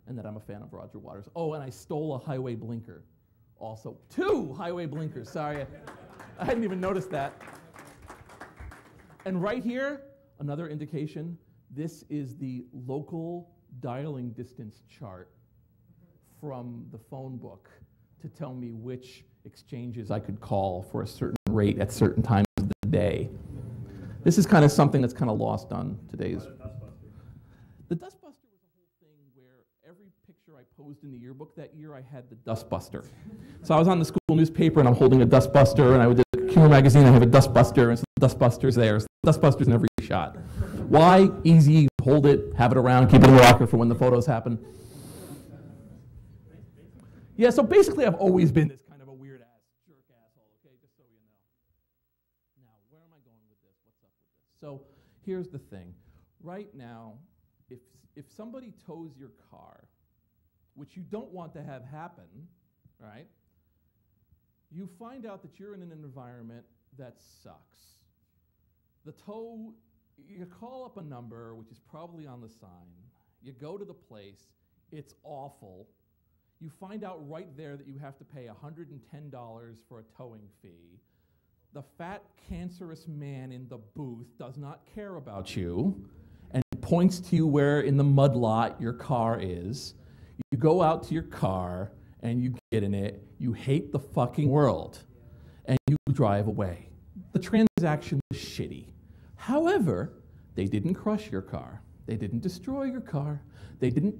and that I'm a fan of Roger Waters. Oh, and I stole a highway blinker. Also, 2 highway blinkers, sorry. I hadn't even noticed that. And right here, another indication, this is the local dialing distance chart from the phone book to tell me which exchanges I could call for a certain rate at certain times of the day. This is kind of something that's kind of lost on today's. The Dustbuster was a whole thing where every picture I posed in the yearbook that year, I had the Dustbuster. So I was on the school newspaper and I'm holding a Dustbuster, and I would do Humor magazine, I have a Dustbuster, and so the Dustbuster's there. So the Dustbuster's in every shot. Why? Easy, hold it, have it around, keep it in the locker for when the photos happen. Yeah, so basically I've always been this kind of a weird ass, jerk asshole, okay, just so you know. Now, where am I going with this? What's up with this? So here's the thing. Right now, if somebody tows your car, which you don't want to have happen, right, you find out that you're in an environment that sucks. The tow, you call up a number, which is probably on the sign. You go to the place. It's awful. You find out right there that you have to pay $110 for a towing fee. The fat, cancerous man in the booth does not care about you and points to you where in the mud lot your car is. You go out to your car and you get in it. You hate the fucking world and you drive away. The transaction was shitty. However, they didn't crush your car. They didn't destroy your car. They didn't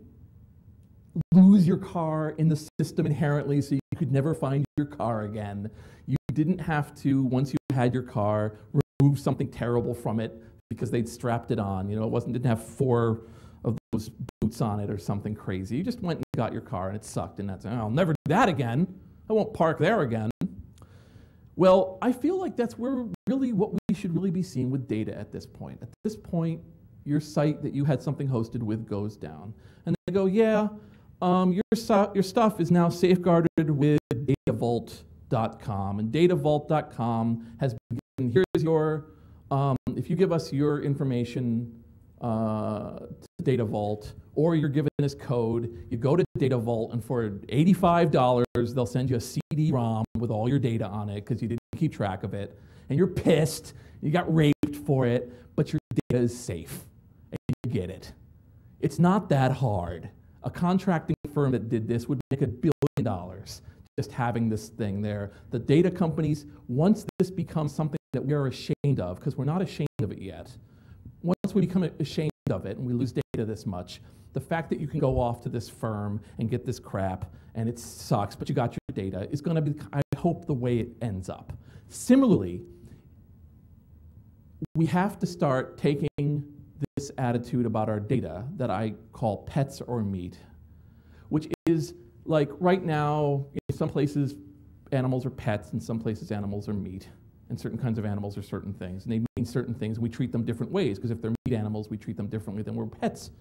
lose your car in the system inherently so you could never find your car again. You didn't have to, once you had your car, remove something terrible from it because they'd strapped it on. You know, didn't have 4 of those boots on it or something crazy. You just went and got your car and it sucked, and that's, I'll never do that again. I won't park there again. Well, I feel like that's where really what we should really be seeing with data at this point. At this point, your site that you had something hosted with goes down. And they go, yeah, your stuff is now safeguarded with datavault.com. And datavault.com has been given, here's your, if you give us your information to DataVault, or you're given this code, you go to DataVault, and for $85, they'll send you a CD-ROM with all your data on it because you didn't keep track of it. And you're pissed, you got raped for it, but your data is safe, and you get it. It's not that hard. A contracting firm that did this would make $1 billion just having this thing there. The data companies, once this becomes something that we are ashamed of, because we're not ashamed of it yet, once we become ashamed of it and we lose data this much, the fact that you can go off to this firm and get this crap and it sucks, but you got your data, is going to be, I hope, the way it ends up. Similarly, we have to start taking this attitude about our data that I call pets or meat, which is like right now, in some places animals are pets, in some places animals are meat, and certain kinds of animals are certain things, and they mean certain things, and we treat them different ways, because if they're meat animals, we treat them differently than we're pets.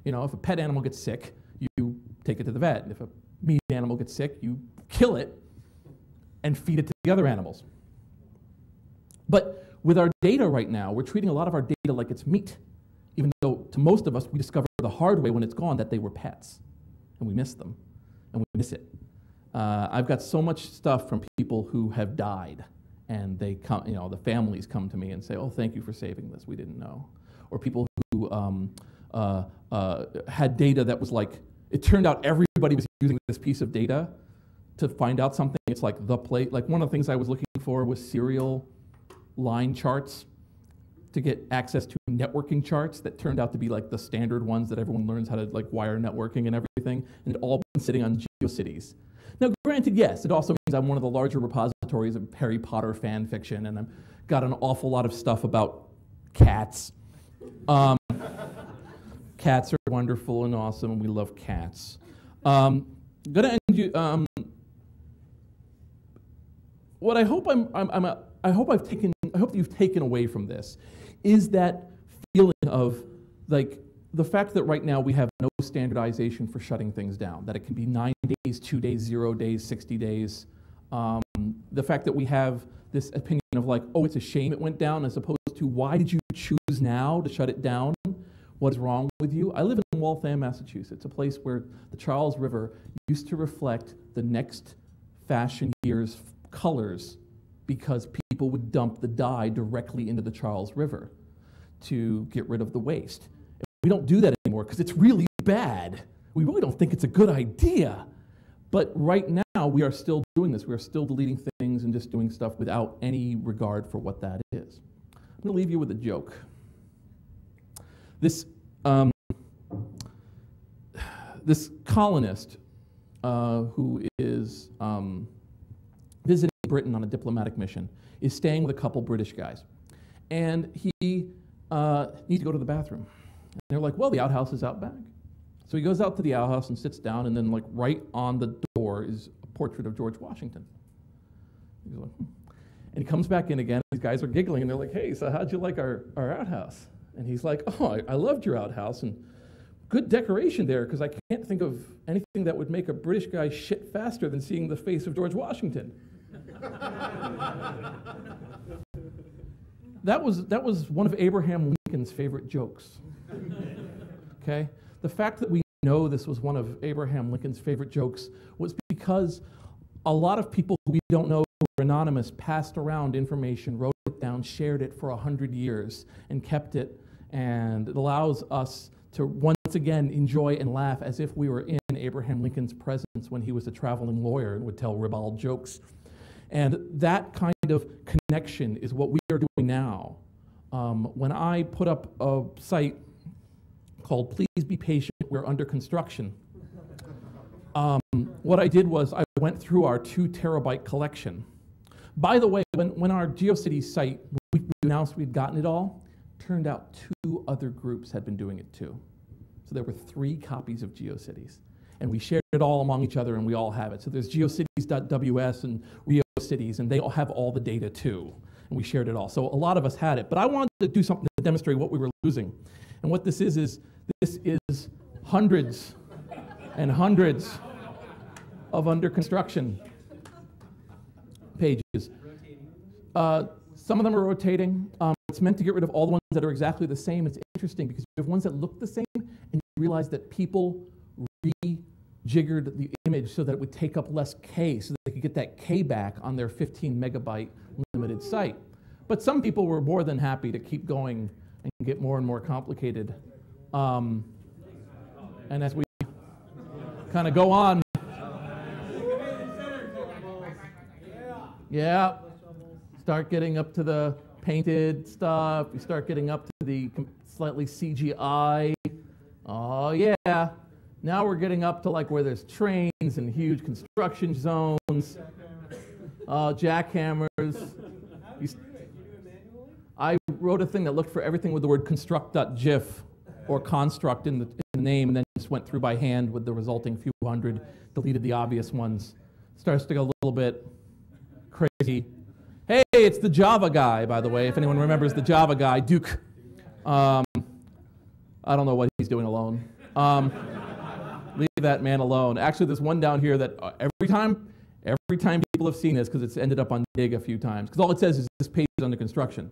You know, if a pet animal gets sick, you take it to the vet. If a meat animal gets sick, you kill it and feed it to the other animals. But with our data right now, we're treating a lot of our data like it's meat, even though to most of us, we discover the hard way when it's gone that they were pets, and we miss them, and we miss it. I've got so much stuff from people who have died, and they come, you know, the families come to me and say, oh, thank you for saving this, we didn't know. Or people who had data that was like, it turned out everybody was using this piece of data to find out something. It's like the plate, like one of the things I was looking for was serial line charts to get access to networking charts that turned out to be like the standard ones that everyone learns how to like wire networking and everything, and it all been sitting on GeoCities. Now, granted, yes, it also means I'm one of the larger repositories of Harry Potter fan fiction, and I've got an awful lot of stuff about cats. Cats are wonderful and awesome, and we love cats. I'm gonna end you. What I hope I hope you've taken away from this is that feeling of like the fact that right now we have no standardization for shutting things down, that it can be 9 days, 2 days, 0 days, 60 days. The fact that we have this opinion of like, oh, it's a shame it went down, as opposed to why did you choose now to shut it down? What is wrong with you? I live in Waltham, Massachusetts, a place where the Charles River used to reflect the next fashion year's colors because people would dump the dye directly into the Charles River to get rid of the waste. We don't do that anymore because it's really bad. We really don't think it's a good idea. But right now, we are still doing this. We are still deleting things and just doing stuff without any regard for what that is. I'm going to leave you with a joke. This colonist who is visiting Britain on a diplomatic mission is staying with a couple British guys. And he needs to go to the bathroom. And they're like, well, the outhouse is out back. So he goes out to the outhouse and sits down, and then like right on the door is a portrait of George Washington. He's like, And he comes back in again, these guys are giggling, and they're like, hey, so how'd you like our outhouse? And he's like, oh, I loved your outhouse, and good decoration there, because I can't think of anything that would make a British guy shit faster than seeing the face of George Washington. That was one of Abraham Lincoln's favorite jokes. Okay? The fact that we know this was one of Abraham Lincoln's favorite jokes was because a lot of people who we don't know who were anonymous passed around information, wrote it down, shared it for 100 years, and kept it. And it allows us to once again enjoy and laugh as if we were in Abraham Lincoln's presence when he was a traveling lawyer and would tell ribald jokes. And that kind of connection is what we are doing now. When I put up a site called Please Be Patient, We're Under Construction, what I did was I went through our 2 terabyte collection. By the way, when our GeoCities site, we announced we'd gotten it all, turned out 2 other groups had been doing it too. So there were 3 copies of GeoCities. And we shared it all among each other, and we all have it. So there's geocities.ws and RioCities, and they all have all the data too. And we shared it all. So a lot of us had it. But I wanted to do something to demonstrate what we were losing. And what this is hundreds and hundreds of under construction pages. Some of them are rotating. It's meant to get rid of all the ones that are exactly the same. It's interesting because you have ones that look the same, and you realize that people rejiggered the image so that it would take up less K, so that they could get that K back on their 15 megabyte limited site. But some people were more than happy to keep going and get more and more complicated. And as we kind of go on, yeah, start getting up to the painted stuff, you start getting up to the slightly CGI. Oh yeah, now we're getting up to like where there's trains and huge construction zones, jackhammers. I wrote a thing that looked for everything with the word construct.gif or construct in the name, and then just went through by hand with the resulting few hundred, deleted the obvious ones. Starts to go a little bit crazy. Hey, it's the Java guy, by the way, if anyone remembers the Java guy, Duke. I don't know what he's doing alone. Leave that man alone. Actually, there's one down here that every time people have seen this, because it's ended up on Dig a few times, because all it says is this page is under construction,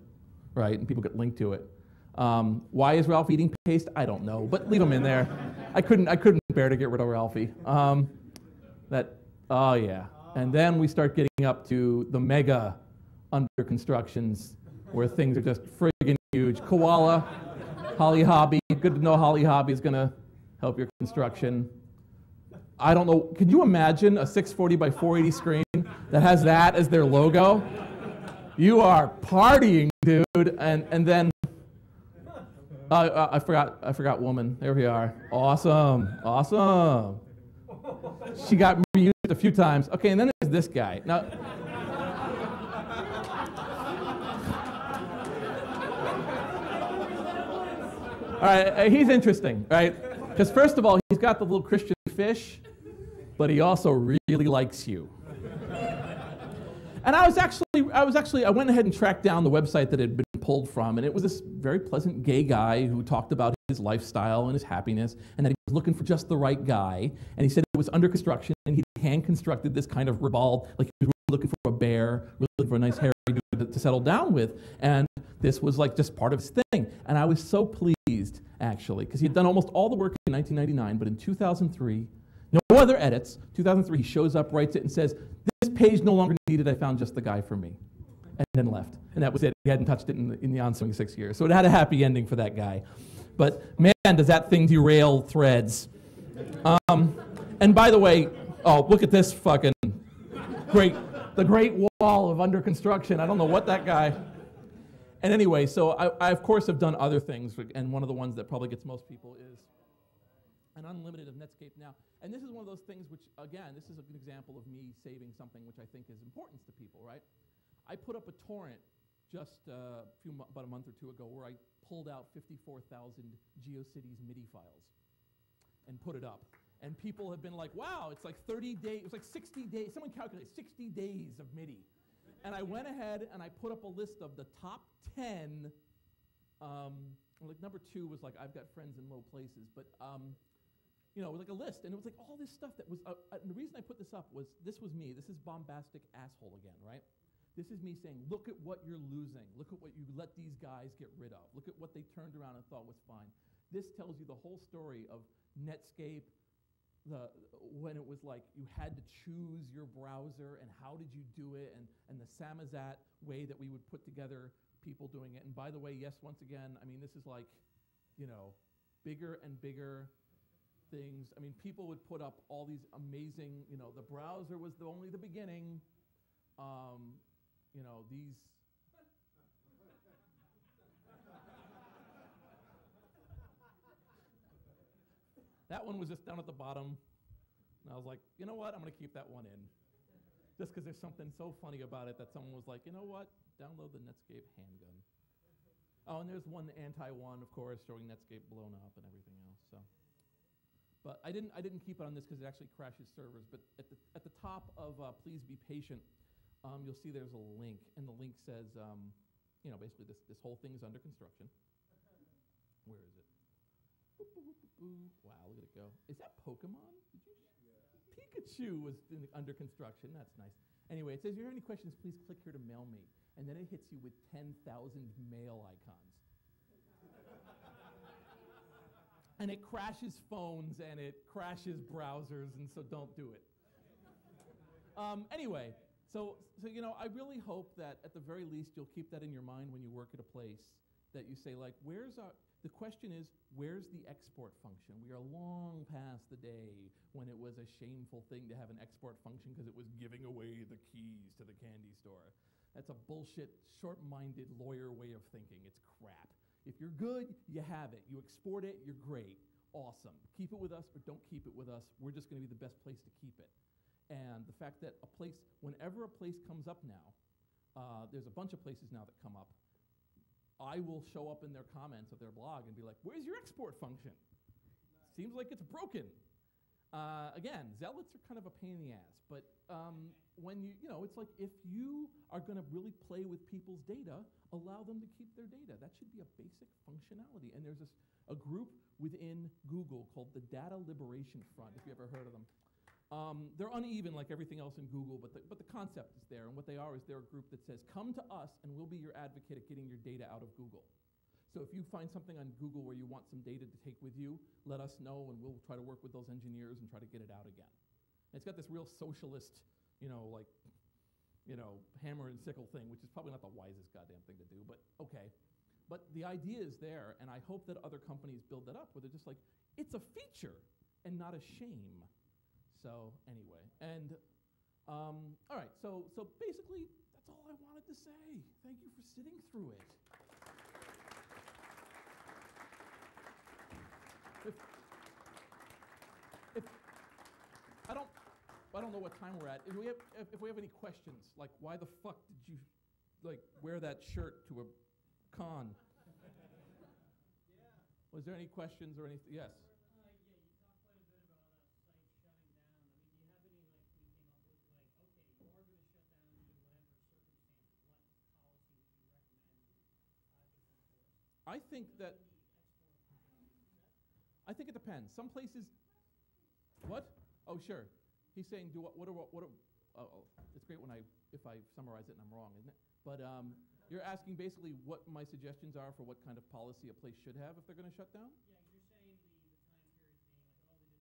right? And people get linked to it. Why is Ralph eating paste? I don't know, but leave him in there. I couldn't bear to get rid of Ralphie. Oh yeah. And then we start getting up to the mega under constructions where things are just friggin' huge. Koala, Holly Hobby. Good to know Holly Hobby is going to help your construction. I don't know. Could you imagine a 640 by 480 screen that has that as their logo? You are partying, dude. And then I forgot woman. There we are. Awesome. Awesome. She got reused a few times. Okay, and then there's this guy. Now, all right, he's interesting, right? Because first of all, he's got the little Christian fish, but he also really likes you. And I went ahead and tracked down the website that it had been pulled from, and it was this very pleasant gay guy who talked about his lifestyle and his happiness, and that he was looking for just the right guy. And he said it was under construction, and he hand-constructed this kind of ribald, like he was looking for a bear, really looking for a nice hairy dude to settle down with. And this was like just part of his thing. And I was so pleased actually, because he had done almost all the work in 1999, but in 2003, no other edits, 2003, he shows up, writes it, and says, this page no longer needed, I found just the guy for me, and then left. And that was it. He hadn't touched it in the ensuing 6 years. So it had a happy ending for that guy. But man, does that thing derail threads. And by the way, oh, look at this fucking the Great Wall of under construction. I don't know what that guy. And anyway, so I of course have done other things, and one of the ones that probably gets most people is an unlimited of Netscape Now. And this is one of those things which, again, this is an example of me saving something which I think is important to people, right? I put up a torrent just about a month or two ago where I pulled out 54,000 GeoCities MIDI files and put it up. And people have been like, wow, it's like 30 days, it's like 60 days, someone calculated 60 days of MIDI. And I went ahead and I put up a list of the top 10, like number 2 was like, I've got friends in low places, but you know, it was like a list, and it was like all this stuff that was, and the reason I put this up was, this was me, this is bombastic asshole again, right? This is me saying, look at what you're losing, look at what you let these guys get rid of, look at what they turned around and thought was fine. This tells you the whole story of Netscape, when it was like you had to choose your browser and how did you do it, and the Samizdat way that we would put together people doing it. And by the way, yes, once again, I mean, this is like, you know, bigger and bigger things. I mean, people would put up all these amazing, you know, the browser was only the beginning. You know, these. That one was just down at the bottom. And I was like, you know what? I'm going to keep that one in. Just because there's something so funny about it that someone was like, you know what? Download the Netscape handgun. Oh, and there's one, the anti-one, of course, showing Netscape blown up and everything else. So, but I didn't keep it on this because it actually crashes servers. But at the top of Please Be Patient, you'll see there's a link, and the link says, you know, basically this whole thing is under construction. Where is it? Wow, look at it go. Is that Pokemon? Did you? Yeah. Pikachu was under construction. That's nice. Anyway, it says, if you have any questions, please click here to mail me. And then it hits you with 10,000 mail icons. And it crashes phones, and it crashes browsers, and so don't do it. Anyway, so you know, I really hope that at the very least you'll keep that in your mind when you work at a place, that you say, like, the question is, where's the export function? We are long past the day when it was a shameful thing to have an export function because it was giving away the keys to the candy store. That's a bullshit, short-minded lawyer way of thinking. It's crap. If you're good, you have it. You export it, you're great. Awesome. Keep it with us or don't keep it with us. We're just going to be the best place to keep it. And the fact that whenever a place comes up now, there's a bunch of places now that come up, I will show up in their comments of their blog and be like, where's your export function? Seems like it's broken. Again, zealots are kind of a pain in the ass, but when you know, it's like if you are going to really play with people's data, allow them to keep their data. That should be a basic functionality. And there's a group within Google called the Data Liberation Front, if you ever heard of them. They're uneven like everything else in Google, but the concept is there. And what they are is they're a group that says, come to us and we'll be your advocate at getting your data out of Google. So if you find something on Google where you want some data to take with you, let us know and we'll try to work with those engineers and try to get it out again. And it's got this real socialist, you know, like, you know, hammer and sickle thing, which is probably not the wisest goddamn thing to do, but okay. But the idea is there, and I hope that other companies build that up where they're just like, it's a feature and not a shame. So anyway, and all right, so basically that's all I wanted to say. Thank you for sitting through it. If I don't know what time we're at. If we have any questions, like why the fuck did you like wear that shirt to a con? Was there any questions or anything? Yes. I think it depends. Some places, what? Oh, sure. He's saying, it's great if I summarize it and I'm wrong, isn't it? But You're asking basically what my suggestions are for what kind of policy a place should have if they're going to shut down? Yeah,